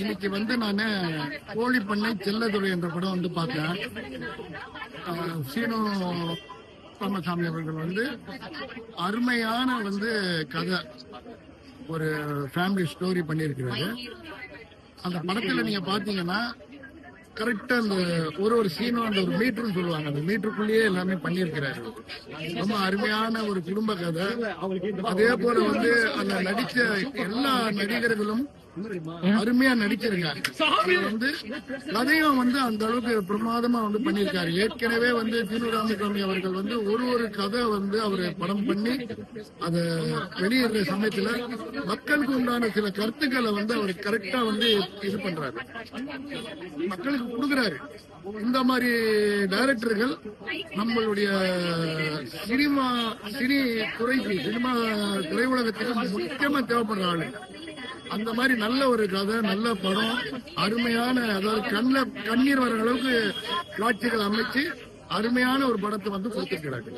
இன்னைக்கு நானு கோழி பண்ணை செல்லதுறை என்ற படம் பார்த்தேன். சீனு ராமசாமி அவர்கள் அருமையான கதை, ஒரு ஃபேமிலி ஸ்டோரி பண்ணியிருக்கிறாரு. அந்த படத்துல நீங்க பாத்தீங்கன்னா கரெக்டா அந்த ஒரு சீனும் அந்த ஒரு மீட்டர்னு சொல்லுவாங்க, அந்த மீட்டருக்குள்ளேயே எல்லாமே பண்ணியிருக்கிறாரு. ரொம்ப அருமையான ஒரு குடும்ப கதை. அதே போல அந்த நடிச்ச எல்லா நடிகர்களும் அருமையா நடிச்சிருக்காரு. கதையும் அந்த அளவுக்கு பிரமாதமா பண்ணியிருக்காரு. ஏற்கனவே சீனு ராமசாமி அவர்கள் ஒரு கதை அவரு படம் பண்ணி அதை வெளியிடுற சமயத்துல மக்களுக்கு உண்டான சில கருத்துக்களை அவர் கரெக்டா இது பண்றாரு, மக்களுக்கு கொடுக்குறாரு. இந்த மாதிரி டைரக்டர்கள் நம்மளுடைய சினிமா திரையுலகத்துக்கு முக்கியமா தேவைப்படுற ஆளு. அந்த மாதிரி நல்ல ஒரு கதை, நல்ல படம், அருமையான, அதாவது கண்ணீர் வர அளவுக்கு காட்சிகள் அமைச்சு அருமையான ஒரு படத்தை கொடுத்திருக்கிறாங்க.